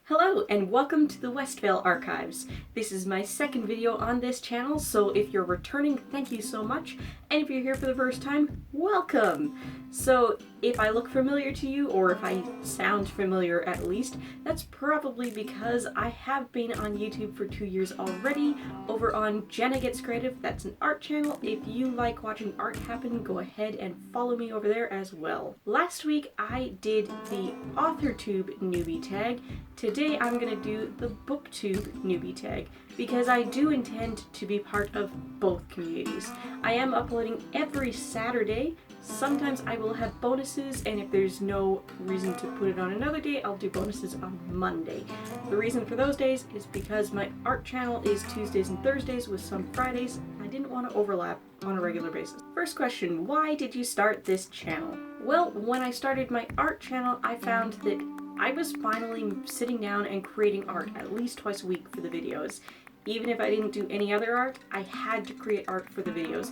Hello and welcome to the Westvale Archives. This is my second video on this channel, so if you're returning, thank you so much. And if you're here for the first time, welcome! So if I look familiar to you, or if I sound familiar at least, that's probably because I have been on YouTube for 2 years already, over on Jenna Gets Creative. That's an art channel. If you like watching art happen, go ahead and follow me over there as well. Last week I did the AuthorTube newbie tag. Today I'm going to do the BookTube newbie tag because I do intend to be part of both communities. I am uploading every Saturday. Sometimes I will have bonuses, and if there's no reason to put it on another day, I'll do bonuses on Monday. The reason for those days is because my art channel is Tuesdays and Thursdays with some Fridays. I didn't want to overlap on a regular basis. First question, why did you start this channel? Well, when I started my art channel, I found that I was finally sitting down and creating art at least twice a week for the videos. Even if I didn't do any other art, I had to create art for the videos.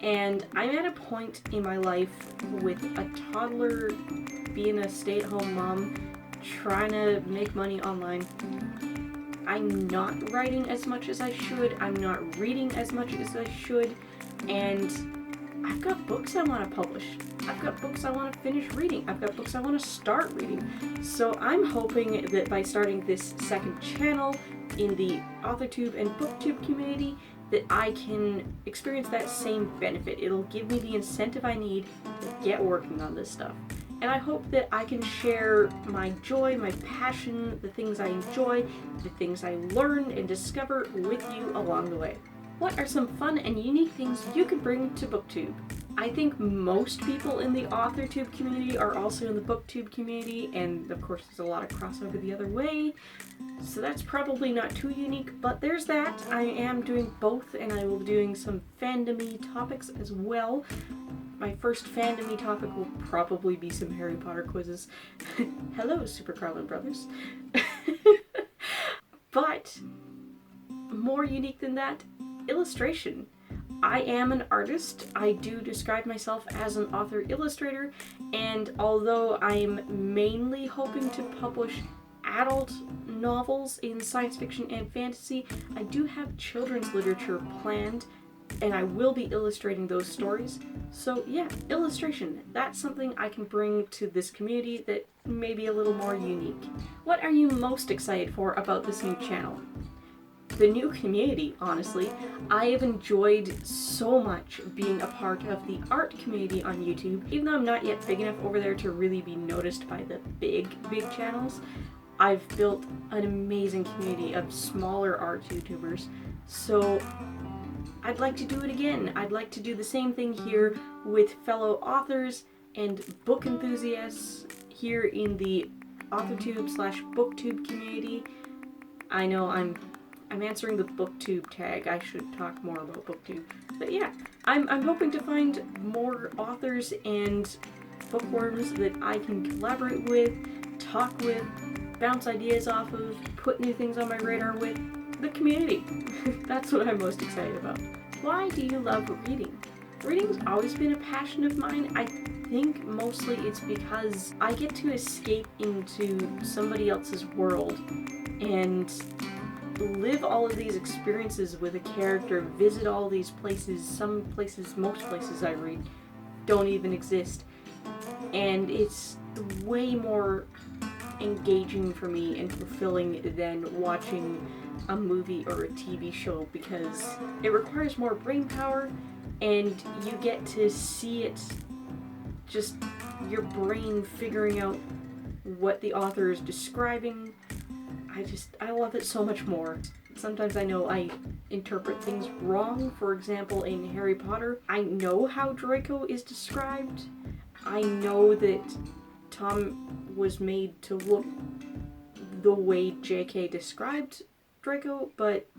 And I'm at a point in my life with a toddler, being a stay-at-home mom, trying to make money online. I'm not writing as much as I should, I'm not reading as much as I should, and I've got books I want to publish. I've got books I want to finish reading. I've got books I want to start reading. So I'm hoping that by starting this second channel in the AuthorTube and BookTube community, that I can experience that same benefit. It'll give me the incentive I need to get working on this stuff. And I hope that I can share my joy, my passion, the things I enjoy, the things I learn and discover with you along the way. What are some fun and unique things you could bring to BookTube? I think most people in the AuthorTube community are also in the BookTube community, and of course there's a lot of crossover the other way, so that's probably not too unique, but there's that. I am doing both, and I will be doing some fandom-y topics as well. My first fandom-y topic will probably be some Harry Potter quizzes. Hello, Super Carlin Brothers. But more unique than that, illustration. I am an artist. I do describe myself as an author illustrator, and although I'm mainly hoping to publish adult novels in science fiction and fantasy, I do have children's literature planned, and I will be illustrating those stories. So yeah, illustration. That's something I can bring to this community that may be a little more unique. What are you most excited for about this new channel? The new community, honestly. I have enjoyed so much being a part of the art community on YouTube. Even though I'm not yet big enough over there to really be noticed by the big channels, I've built an amazing community of smaller art YouTubers. So I'd like to do it again. I'd like to do the same thing here with fellow authors and book enthusiasts here in the AuthorTube/BookTube community. I know I'm answering the BookTube tag. I should talk more about BookTube. But yeah, I'm hoping to find more authors and bookworms that I can collaborate with, talk with, bounce ideas off of, put new things on my radar with. The community. That's what I'm most excited about. Why do you love reading? Reading's always been a passion of mine. I think mostly it's because I get to escape into somebody else's world and live all of these experiences with a character, visit all these places. Some places, most places I read don't even exist. And it's way more engaging for me and fulfilling than watching a movie or a TV show, because it requires more brain power and you get to see it, just your brain figuring out what the author is describing. I love it so much more. Sometimes I know I interpret things wrong. For example, in Harry Potter, I know how Draco is described. I know that Tom was made to look the way J.K. described Draco, but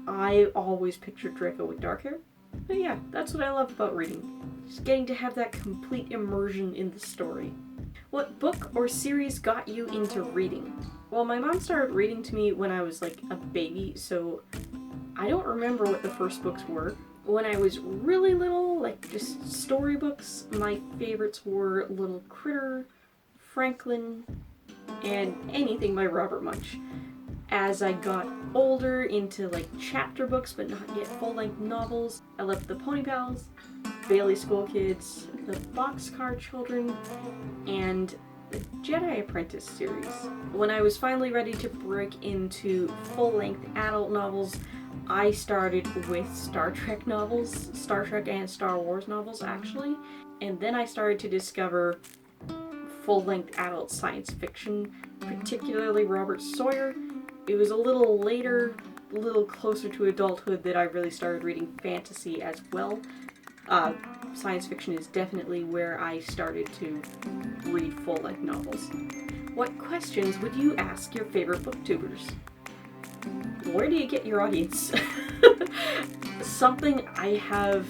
I always pictured Draco with dark hair. But yeah, that's what I love about reading. Just getting to have that complete immersion in the story. What book or series got you into reading? Well, my mom started reading to me when I was like a baby, so I don't remember what the first books were. When I was really little, like just storybooks, my favorites were Little Critter, Franklin, and anything by Robert Munsch. As I got older into like chapter books but not yet full-length novels, I loved the Pony Pals, Bailey School Kids, the Boxcar Children, and the Jedi Apprentice series. When I was finally ready to break into full-length adult novels, I started with Star Trek novels, Star Trek and Star Wars novels actually, and then I started to discover full-length adult science fiction, particularly Robert Sawyer. It was a little later, a little closer to adulthood that I really started reading fantasy as well. Science fiction is definitely where I started to read full-length novels. What questions would you ask your favorite booktubers? Where do you get your audience? Something I have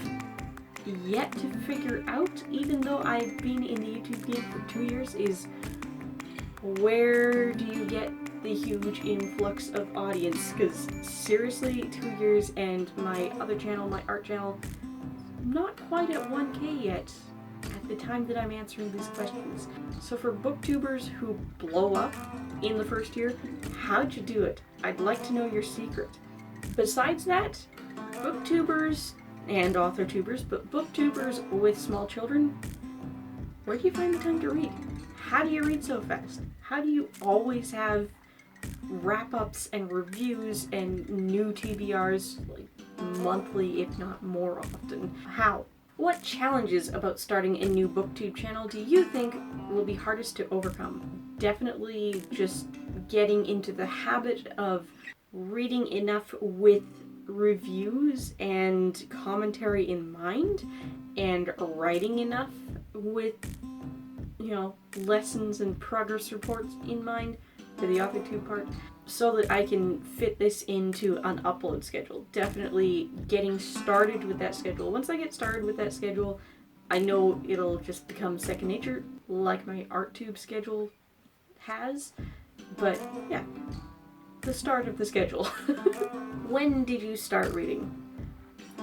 yet to figure out, even though I've been in the YouTube game for 2 years, is where do you get the huge influx of audience? Because seriously, 2 years and my other channel, my art channel, not quite at 1K yet at the time that I'm answering these questions. So for booktubers who blow up in the first year, how'd you do it? I'd like to know your secret. Besides that, booktubers and author-tubers, but booktubers with small children, where do you find the time to read? How do you read so fast? How do you always have wrap-ups and reviews and new TBRs like monthly, if not more often? How? What challenges about starting a new booktube channel do you think will be hardest to overcome? Definitely just getting into the habit of reading enough with reviews and commentary in mind, and writing enough with, lessons and progress reports in mind for the AuthorTube part, so that I can fit this into an upload schedule. Definitely getting started with that schedule. Once I get started with that schedule, I know it'll just become second nature, like my ArtTube schedule has. But yeah, the start of the schedule. When did you start reading?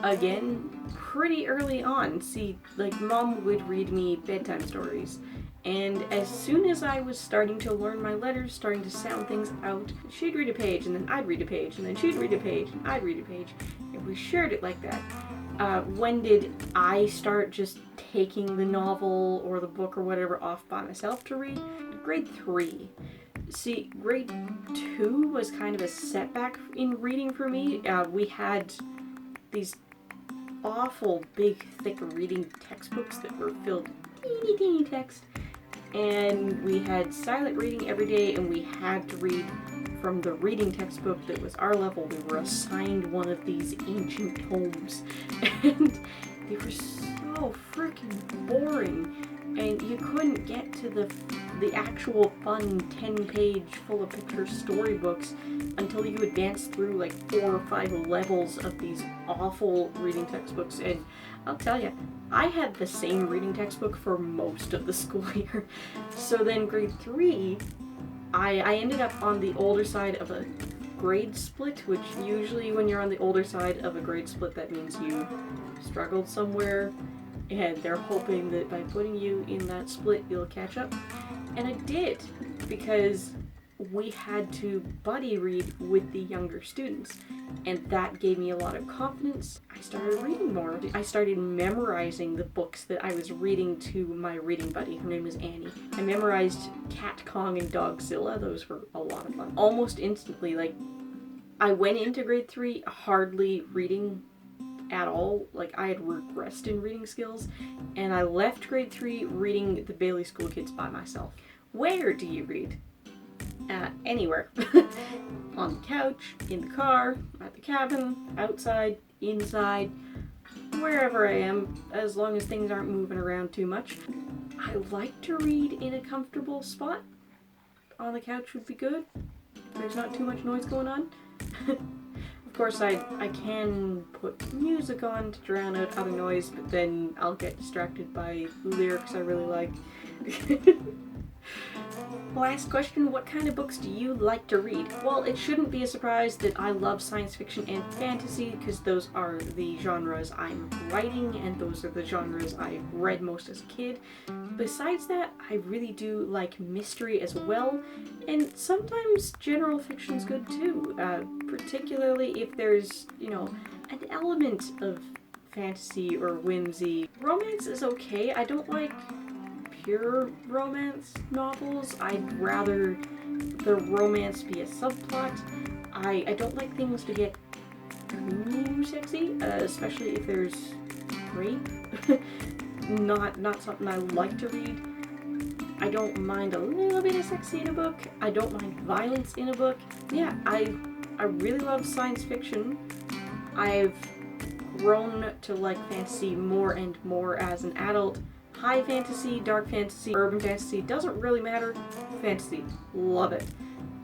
Again, pretty early on. See, like, Mom would read me bedtime stories, and as soon as I was starting to learn my letters, starting to sound things out, she'd read a page, and then I'd read a page, and then she'd read a page, and I'd read a page, and we shared it like that. When did I start just taking the novel or the book or whatever off by myself to read? Grade 3. See, grade 2 was kind of a setback in reading for me. We had these awful big, thick reading textbooks that were filled with teeny text. And we had silent reading every day, and we had to read from the reading textbook that was our level. We were assigned one of these ancient tomes, and they were so freaking boring, and you couldn't get to the actual fun 10-page full of picture storybooks until you advanced through like 4 or 5 levels of these awful reading textbooks. And I'll tell you, I had the same reading textbook for most of the school year. So then grade 3, I ended up on the older side of a grade split, which usually when you're on the older side of a grade split, that means you struggled somewhere, and they're hoping that by putting you in that split, you'll catch up. And I did, because we had to buddy read with the younger students, and that gave me a lot of confidence. I started reading more. I started memorizing the books that I was reading to my reading buddy. Her name was Annie. I memorized Cat Kong and Dogzilla. Those were a lot of fun. Almost instantly, like, I went into grade 3 hardly reading at all. Like, I had regressed in reading skills, and I left grade 3 reading the Bailey School Kids by myself. Where do you read? Anywhere. On the couch, in the car, at the cabin, outside, inside, wherever I am, as long as things aren't moving around too much. I like to read in a comfortable spot. On the couch would be good. There's not too much noise going on. Of course, I can put music on to drown out other noise, but then I'll get distracted by lyrics I really like. Last question, what kind of books do you like to read? Well, it shouldn't be a surprise that I love science fiction and fantasy because those are the genres I'm writing and those are the genres I read most as a kid. Besides that, I really do like mystery as well, and sometimes general fiction's good too, particularly if there's, an element of fantasy or whimsy. Romance is okay. I don't like pure romance novels. I'd rather the romance be a subplot. I don't like things to get too sexy, especially if there's rape. Not something I like to read. I don't mind a little bit of sex in a book. I don't mind violence in a book. Yeah, I really love science fiction. I've grown to like fantasy more and more as an adult. High fantasy, dark fantasy, urban fantasy, doesn't really matter. Fantasy, love it.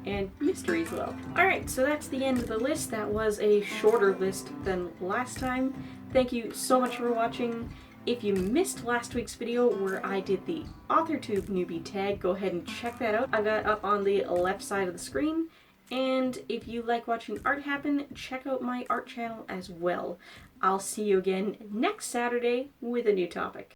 And mystery as well. Alright, so that's the end of the list. That was a shorter list than last time. Thank you so much for watching. If you missed last week's video where I did the AuthorTube newbie tag, go ahead and check that out. I've got it up on the left side of the screen. And if you like watching art happen, check out my art channel as well. I'll see you again next Saturday with a new topic.